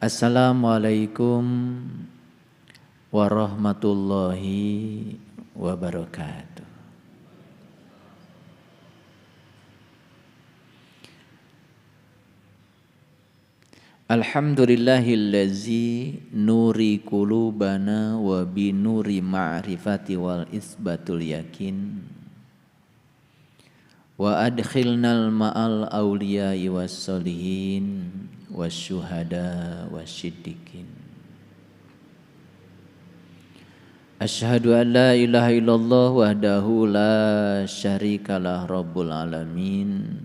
Assalamualaikum warahmatullahi wabarakatuh. Alhamdulillahillazi nuri qulubana wa binuri ma'rifati wal isbatul yakin wa adkhilnal ma'al awliya'i was solihin wasyuhada wasyiddiqin. Asyhadu an la ilaha illallah wahdahu la syarikalah rabbul alamin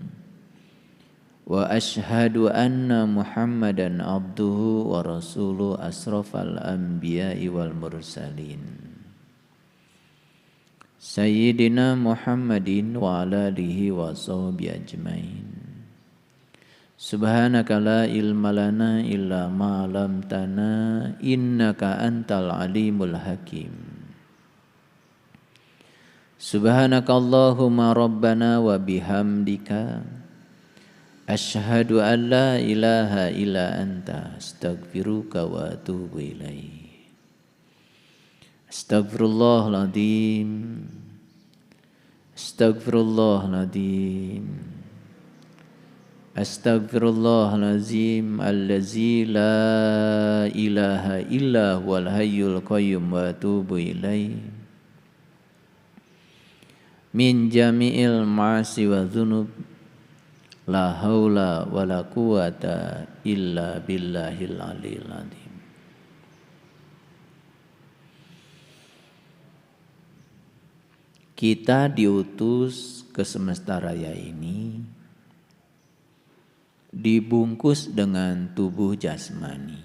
wa asyhadu anna muhammadan abduhu wa rasuluh asrafal anbiya'i wal mursalin sayyidina muhammadin wa ala alihi wa sahbihi ajmain. Subhanaka la ilma lana illa ma 'allamtana innaka antal alimul hakim. Subhanaka Allahumma rabbana wa bihamdika asyhadu an la ilaha illa anta astaghfiruka wa atubu ilaik. Astaghfirullahaladzim. Astaghfirullahaladzim. Astaghfirullahalazim allazi la ilaha illa huwal hayyul qayyum wa atubu ilaih min jami'il ma'asi wa dhunub la haula wa la quwata illa billahil aliyil azim. Kita diutus ke semesta raya ini dibungkus dengan tubuh jasmani.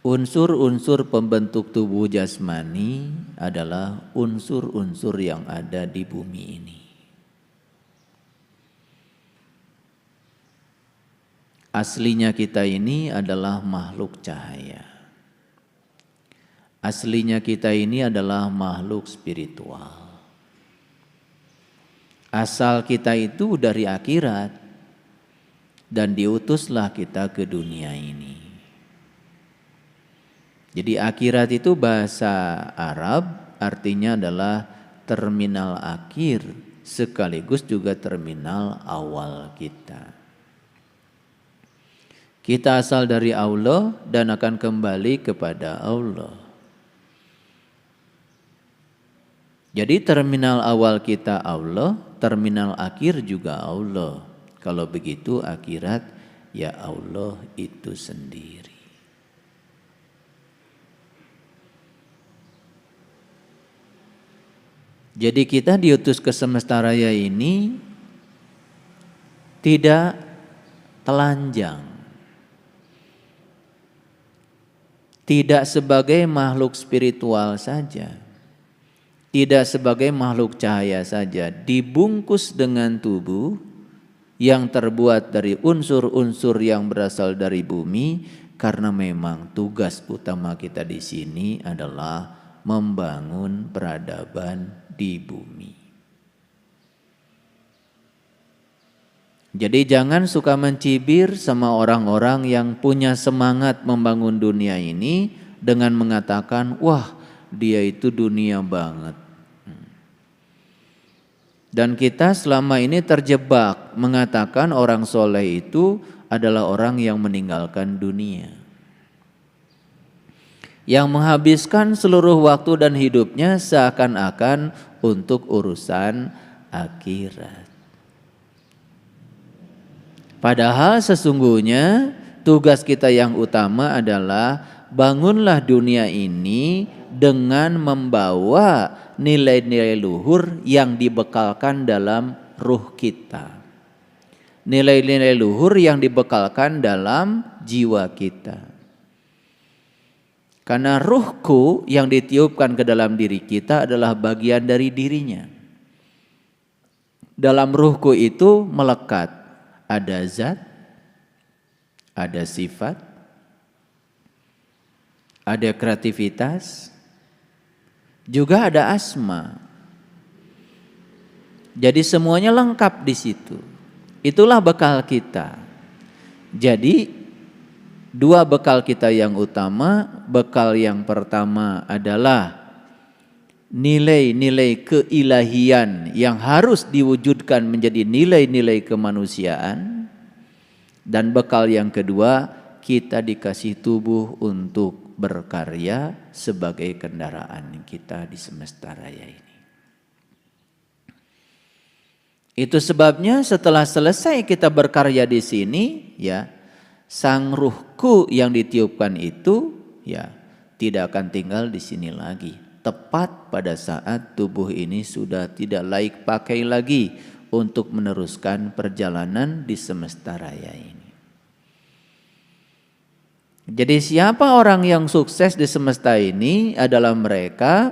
Unsur-unsur pembentuk tubuh jasmani adalah unsur-unsur yang ada di bumi ini. Aslinya kita ini adalah makhluk cahaya. Aslinya kita ini adalah makhluk spiritual. Asal kita itu dari akhirat dan diutuslah kita ke dunia ini. Jadi akhirat itu bahasa Arab artinya adalah terminal akhir sekaligus juga terminal awal kita. Kita asal dari Allah dan akan kembali kepada Allah. Jadi terminal awal kita Allah, terminal akhir juga Allah. Kalau begitu akhirat ya Allah itu sendiri. Jadi kita diutus ke semesta raya ini tidak telanjang. Tidak sebagai makhluk spiritual saja. Tidak sebagai makhluk cahaya saja, dibungkus dengan tubuh yang terbuat dari unsur-unsur yang berasal dari bumi, karena memang tugas utama kita di sini adalah membangun peradaban di bumi. Jadi jangan suka mencibir sama orang-orang yang punya semangat membangun dunia ini dengan mengatakan, wah dia itu dunia banget. Dan kita selama ini terjebak mengatakan orang soleh itu adalah orang yang meninggalkan dunia, yang menghabiskan seluruh waktu dan hidupnya seakan-akan untuk urusan akhirat. Padahal sesungguhnya tugas kita yang utama adalah bangunlah dunia ini dengan membawa nilai-nilai luhur yang dibekalkan dalam ruh kita. Nilai-nilai luhur yang dibekalkan dalam jiwa kita. Karena ruhku yang ditiupkan ke dalam diri kita adalah bagian dari dirinya. Dalam ruhku itu melekat ada zat, ada sifat, ada kreativitas, juga ada asma. Jadi semuanya lengkap di situ. Itulah bekal kita. Jadi dua bekal kita yang utama, bekal yang pertama adalah nilai-nilai keilahian yang harus diwujudkan menjadi nilai-nilai kemanusiaan. Dan bekal yang kedua, kita dikasih tubuh untuk berkarya sebagai kendaraan kita di semesta raya ini. Itu sebabnya setelah selesai kita berkarya di sini, ya, sang ruhku yang ditiupkan itu, ya, tidak akan tinggal di sini lagi. Tepat pada saat tubuh ini sudah tidak layak pakai lagi untuk meneruskan perjalanan di semesta raya ini. Jadi siapa orang yang sukses di semesta ini adalah mereka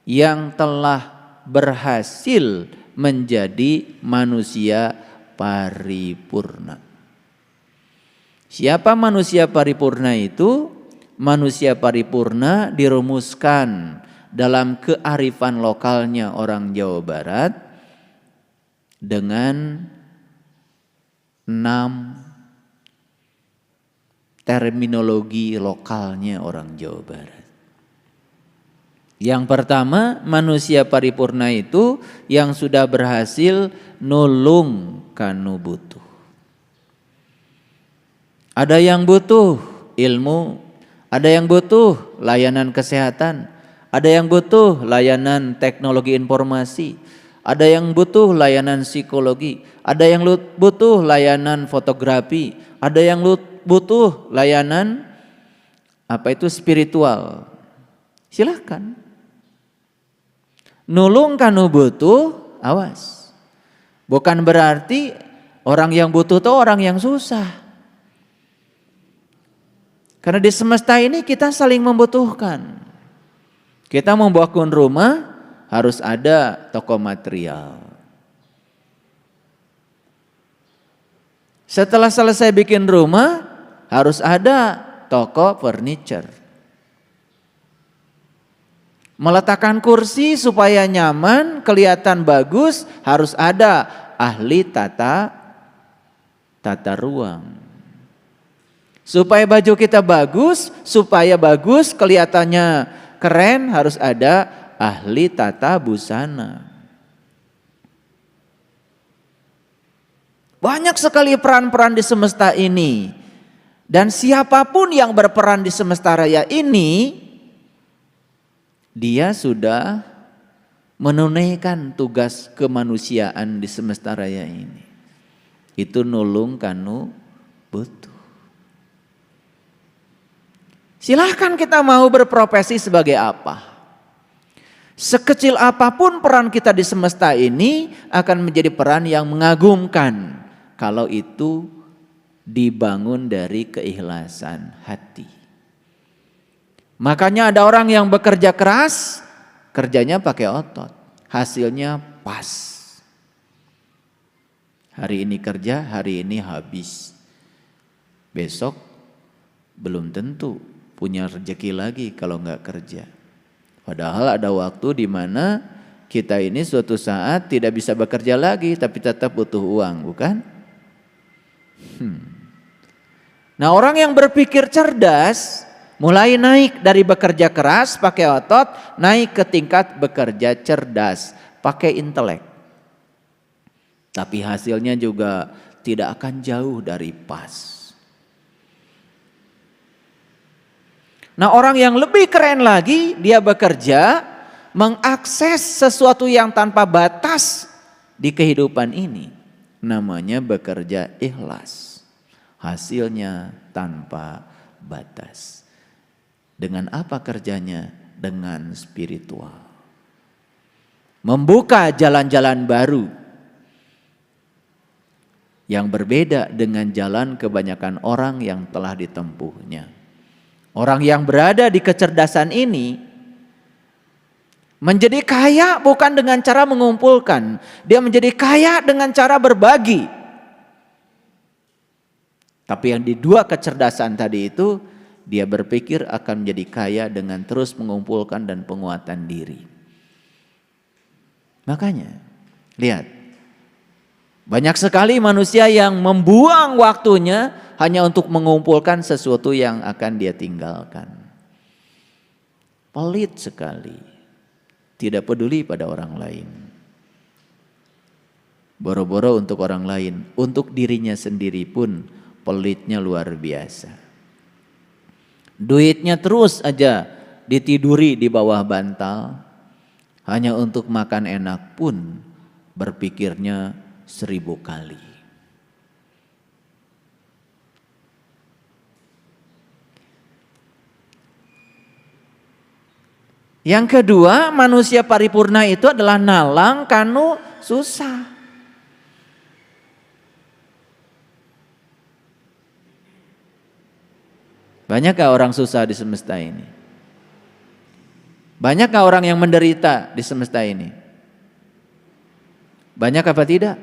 yang telah berhasil menjadi manusia paripurna. Siapa manusia paripurna itu? Manusia paripurna dirumuskan dalam kearifan lokalnya orang Jawa Barat dengan 6 terminologi lokalnya orang Jawa Barat. Yang pertama, manusia paripurna itu yang sudah berhasil nulung kanu butuh. Ada yang butuh ilmu, ada yang butuh layanan kesehatan, ada yang butuh layanan teknologi informasi, ada yang butuh layanan psikologi, ada yang butuh layanan fotografi, ada yang butuh layanan spiritual. Silahkan. Nulung kanu butuh, awas. Bukan berarti orang yang butuh itu orang yang susah. Karena di semesta ini kita saling membutuhkan. Kita membangun rumah harus ada toko material. Setelah selesai bikin rumah harus ada toko furniture. Meletakkan kursi supaya nyaman, kelihatan bagus, harus ada ahli tata ruang. Supaya baju kita bagus, kelihatannya keren, harus ada ahli tata busana. Banyak sekali peran-peran di semesta ini. Dan siapapun yang berperan di semesta raya ini, dia sudah menunaikan tugas kemanusiaan di semesta raya ini. Itu nulung kanu butuh. Silahkan kita mau berprofesi sebagai apa. Sekecil apapun peran kita di semesta ini akan menjadi peran yang mengagumkan kalau itu dibangun dari keikhlasan hati. Makanya ada orang yang bekerja keras, kerjanya pakai otot, hasilnya pas. Hari ini kerja, hari ini habis. Besok belum tentu punya rezeki lagi kalau nggak kerja. Padahal ada waktu di mana kita ini suatu saat tidak bisa bekerja lagi, tapi tetap butuh uang, bukan? Nah, orang yang berpikir cerdas mulai naik dari bekerja keras pakai otot, naik ke tingkat bekerja cerdas pakai intelek. Tapi hasilnya juga tidak akan jauh dari pas. Nah, orang yang lebih keren lagi, dia bekerja mengakses sesuatu yang tanpa batas di kehidupan ini. Namanya bekerja ikhlas. Hasilnya tanpa batas. Dengan apa kerjanya? Dengan spiritual. Membuka jalan-jalan baru yang berbeda dengan jalan kebanyakan orang yang telah ditempuhnya. Orang yang berada di kecerdasan ini menjadi kaya bukan dengan cara mengumpulkan, dia menjadi kaya dengan cara berbagi. Tapi yang di dua kecerdasan tadi itu, dia berpikir akan menjadi kaya dengan terus mengumpulkan dan penguatan diri. Makanya, lihat, Banyak sekali manusia yang membuang waktunya hanya untuk mengumpulkan sesuatu yang akan dia tinggalkan. Pelit sekali, tidak peduli pada orang lain. Boro-boro untuk orang lain, untuk dirinya sendiri pun pelitnya luar biasa. Duitnya terus aja ditiduri di bawah bantal, hanya untuk makan enak pun berpikirnya 1000 kali. Yang kedua, manusia paripurna itu adalah nalang kanu susah. Banyakkah orang susah di semesta ini? Banyakkah orang yang menderita di semesta ini? Banyak apa tidak?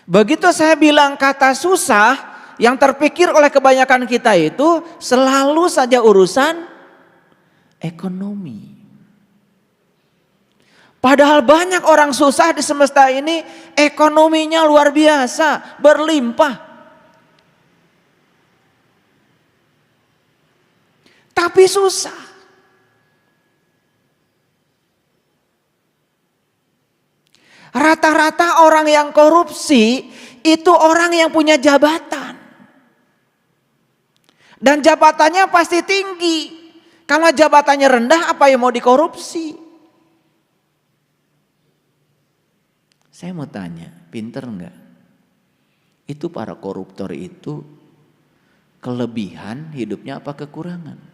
Begitu saya bilang kata susah, yang terpikir oleh kebanyakan kita itu selalu saja urusan ekonomi. Padahal banyak orang susah di semesta ini, ekonominya luar biasa, berlimpah. Tapi susah. Rata-rata orang yang korupsi itu orang yang punya jabatan. Dan jabatannya pasti tinggi. Kalau jabatannya rendah, apa yang mau dikorupsi? Saya mau tanya, pinter enggak? Itu para koruptor itu kelebihan hidupnya apa kekurangan?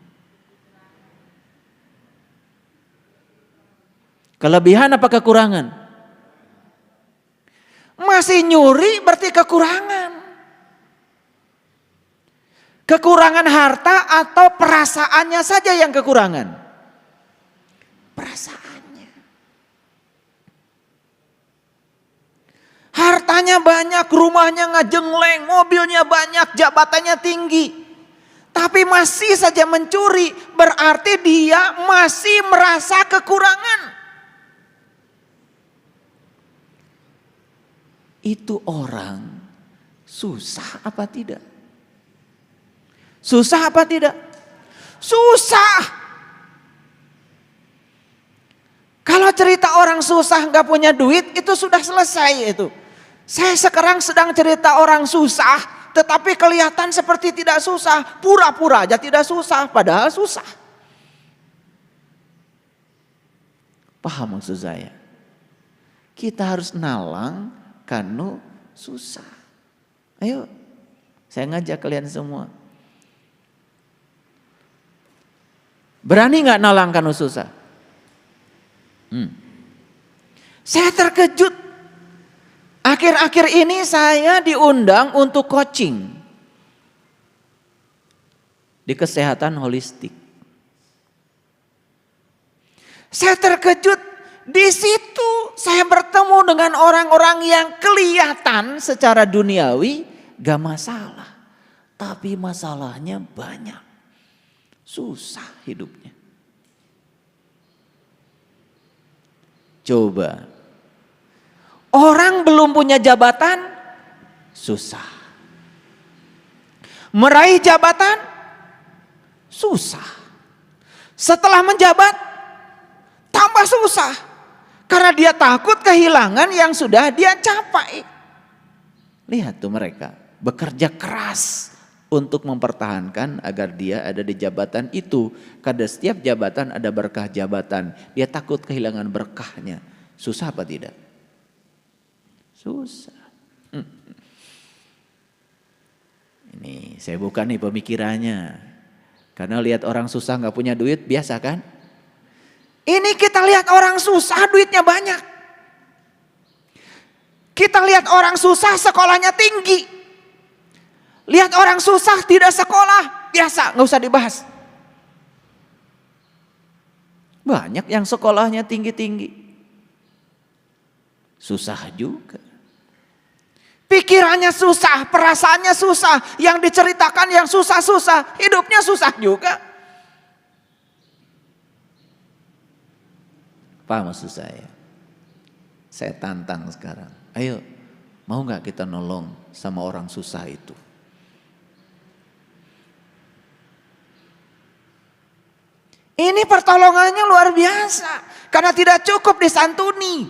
Kelebihan apa kekurangan? Masih nyuri berarti kekurangan. Kekurangan harta atau perasaannya saja yang kekurangan? Perasaannya. Hartanya banyak, rumahnya ngajengleng, mobilnya banyak, jabatannya tinggi. Tapi masih saja mencuri, berarti dia masih merasa kekurangan. Itu orang susah apa tidak? Susah apa tidak? Susah. Kalau cerita orang susah nggak punya duit itu sudah selesai itu. Saya sekarang sedang cerita orang susah, tetapi kelihatan seperti tidak susah, pura-pura aja tidak susah, padahal susah. Paham maksud saya? Kita harus nalang kanu susah. Ayo, saya ngajak kalian semua. Berani nggak nalang kanu susah? Saya terkejut. Akhir-akhir ini saya diundang untuk coaching di kesehatan holistik. Saya terkejut. Di situ saya bertemu dengan orang-orang yang kelihatan secara duniawi gak masalah. Tapi masalahnya banyak. Susah hidupnya. Coba. Orang belum punya jabatan, susah. Meraih jabatan, susah. Setelah menjabat, tambah susah. Karena dia takut kehilangan yang sudah dia capai. Lihat tuh mereka bekerja keras untuk mempertahankan agar dia ada di jabatan itu. Karena setiap jabatan ada berkah jabatan. Dia takut kehilangan berkahnya. Susah apa tidak? Susah. Ini saya bukan nih pemikirannya. Karena lihat orang susah gak punya duit biasa kan? Ini kita lihat orang susah duitnya banyak. Kita lihat orang susah sekolahnya tinggi. Lihat orang susah tidak sekolah, biasa gak usah dibahas. Banyak yang sekolahnya tinggi-tinggi. Susah juga. Pikirannya susah, perasaannya susah. Yang diceritakan yang susah-susah, hidupnya susah juga. Paham maksud saya? Saya tantang sekarang. Ayo, mau nggak kita nolong sama orang susah itu? Ini pertolongannya luar biasa. Karena tidak cukup disantuni.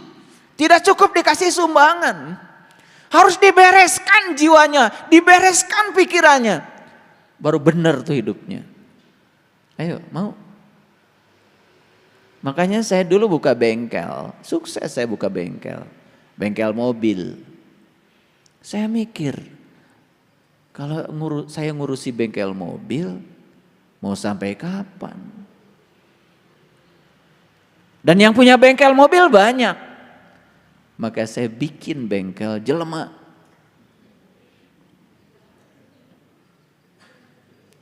Tidak cukup dikasih sumbangan. Harus dibereskan jiwanya. Dibereskan pikirannya. Baru benar tuh hidupnya. Ayo, mau? Makanya saya dulu buka bengkel. Sukses saya buka bengkel. Bengkel mobil. Saya mikir, kalau saya ngurusi bengkel mobil, mau sampai kapan? Dan yang punya bengkel mobil banyak. Maka saya bikin bengkel jelema.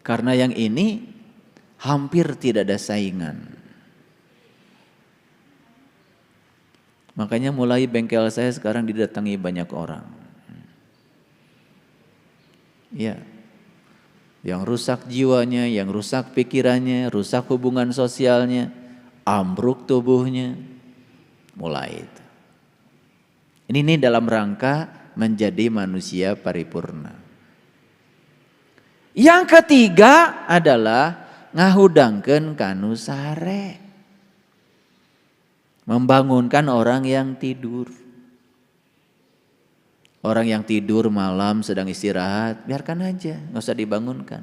Karena yang ini hampir tidak ada saingan. Makanya mulai bengkel saya sekarang didatangi banyak orang. Ya. Yang rusak jiwanya, yang rusak pikirannya, rusak hubungan sosialnya, ambruk tubuhnya, mulai itu. Ini dalam rangka menjadi manusia paripurna. Yang ketiga adalah ngahudangkeun kanu sare. Membangunkan orang yang tidur. Orang yang tidur malam sedang istirahat, biarkan aja, nggak usah dibangunkan.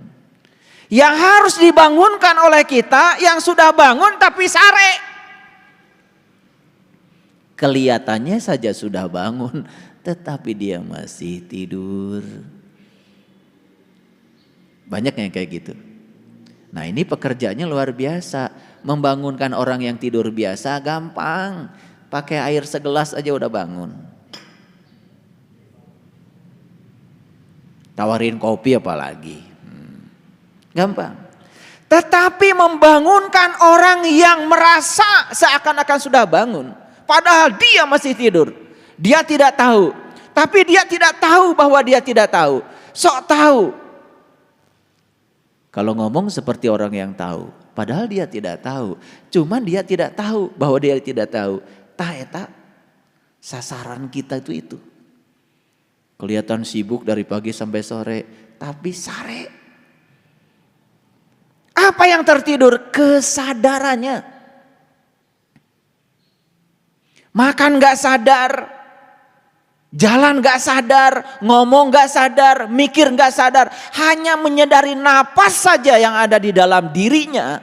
Yang harus dibangunkan oleh kita yang sudah bangun tapi sare. Kelihatannya saja sudah bangun, tetapi dia masih tidur. Banyak yang kayak gitu. Nah ini pekerjaannya luar biasa. Membangunkan orang yang tidur biasa gampang. Pakai air segelas aja udah bangun. Tawarin kopi apalagi. Gampang. Tetapi membangunkan orang yang merasa seakan-akan sudah bangun. Padahal dia masih tidur. Dia tidak tahu. Tapi dia tidak tahu bahwa dia tidak tahu. Sok tahu. Kalau ngomong seperti orang yang tahu. Padahal dia tidak tahu. Cuman dia tidak tahu bahwa dia tidak tahu. Eta sasaran kita itu. Kelihatan sibuk dari pagi sampai sore. Tapi sare. Apa yang tertidur? Kesadarannya. Makan gak sadar. Jalan gak sadar. Ngomong gak sadar. Mikir gak sadar. Hanya menyadari napas saja yang ada di dalam dirinya.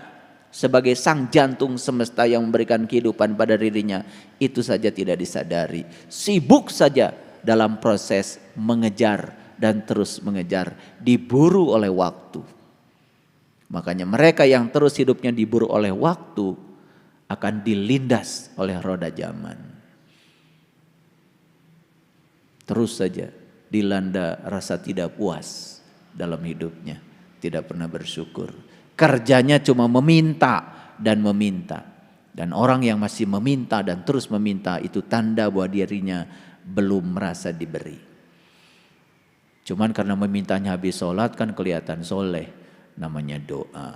Sebagai sang jantung semesta yang memberikan kehidupan pada dirinya. Itu saja tidak disadari. Sibuk saja dalam proses mengejar dan terus mengejar. Diburu oleh waktu. Makanya mereka yang terus hidupnya diburu oleh waktu akan dilindas oleh roda zaman. Terus saja dilanda rasa tidak puas dalam hidupnya. Tidak pernah bersyukur. Kerjanya cuma meminta dan meminta. Dan orang yang masih meminta dan terus meminta itu tanda bahwa dirinya belum merasa diberi. Cuman karena memintanya habis sholat kan kelihatan soleh. Namanya doa.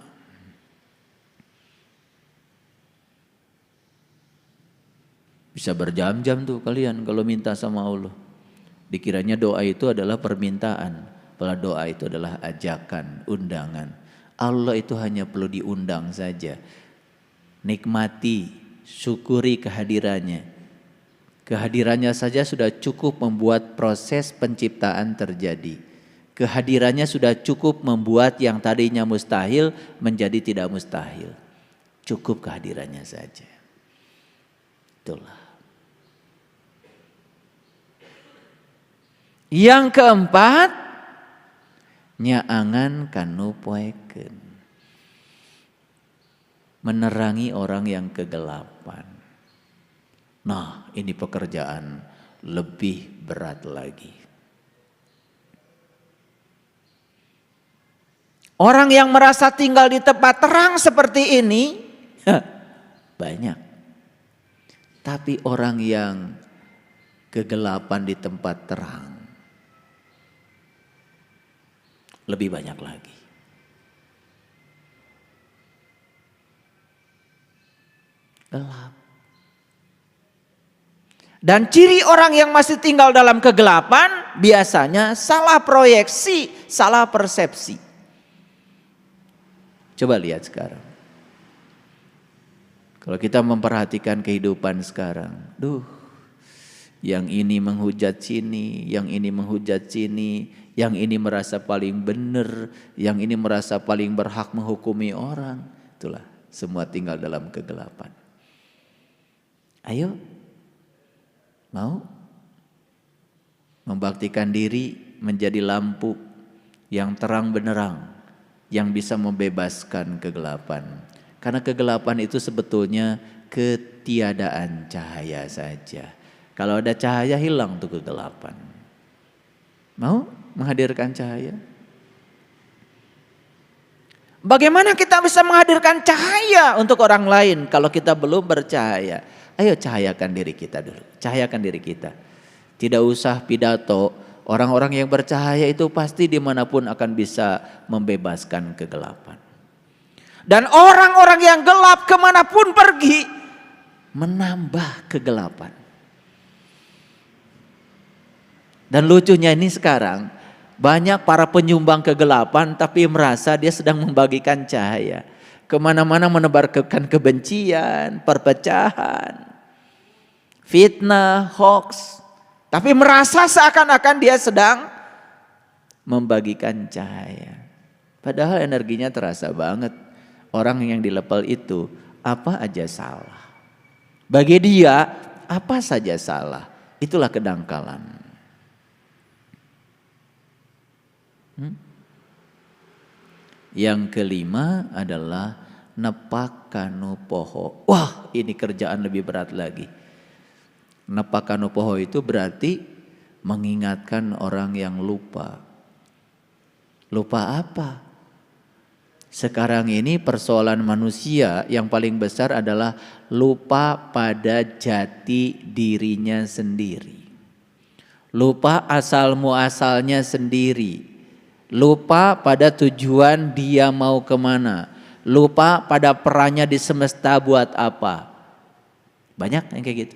Bisa berjam-jam tuh kalian kalau minta sama Allah. Dikiranya doa itu adalah permintaan. Padahal doa itu adalah ajakan, undangan. Allah itu hanya perlu diundang saja. Nikmati, syukuri kehadirannya. Kehadirannya saja sudah cukup membuat proses penciptaan terjadi. Kehadirannya sudah cukup membuat yang tadinya mustahil menjadi tidak mustahil. Cukup kehadirannya saja. Itulah. Yang keempat, nyaangan kanu poeken. Menerangi orang yang kegelapan. Nah, ini pekerjaan lebih berat lagi. Orang yang merasa tinggal di tempat terang seperti ini banyak. Tapi orang yang kegelapan di tempat terang lebih banyak lagi. Gelap. Dan ciri orang yang masih tinggal dalam kegelapan biasanya salah proyeksi, salah persepsi. Coba lihat sekarang. Kalau kita memperhatikan kehidupan sekarang, yang ini menghujat sini, yang ini menghujat sini, yang ini merasa paling benar, yang ini merasa paling berhak menghukumi orang. Itulah, semua tinggal dalam kegelapan. Ayo, mau membaktikan diri menjadi lampu yang terang benderang, yang bisa membebaskan kegelapan. Karena kegelapan itu sebetulnya ketiadaan cahaya saja. Kalau ada cahaya hilang tuh kegelapan. Mau menghadirkan cahaya? Bagaimana kita bisa menghadirkan cahaya untuk orang lain kalau kita belum bercahaya? Ayo cahayakan diri kita dulu, cahayakan diri kita. Tidak usah pidato, orang-orang yang bercahaya itu pasti dimanapun akan bisa membebaskan kegelapan. Dan orang-orang yang gelap kemanapun pergi, menambah kegelapan. Dan lucunya ini sekarang, banyak para penyumbang kegelapan tapi merasa dia sedang membagikan cahaya. Kemana-mana menebarkan kebencian, perpecahan, fitnah, hoax. Tapi merasa seakan-akan dia sedang membagikan cahaya. Padahal energinya terasa banget. Orang yang di level itu apa aja salah. Bagi dia apa saja salah. Itulah kedangkalan. Yang kelima adalah nepakanu poho. Wah, ini kerjaan lebih berat lagi. Nepakanu poho itu berarti mengingatkan orang yang lupa. Lupa apa? Sekarang ini persoalan manusia yang paling besar adalah lupa pada jati dirinya sendiri. Lupa asal muasalnya sendiri. Lupa pada tujuan dia mau kemana. Lupa pada perannya di semesta buat apa. Banyak yang kayak gitu.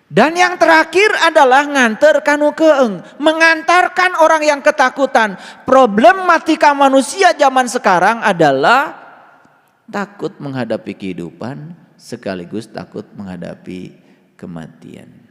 Dan yang terakhir adalah nganter kanu keeng. Mengantarkan orang yang ketakutan. Problematika manusia zaman sekarang adalah takut menghadapi kehidupan sekaligus takut menghadapi kematian.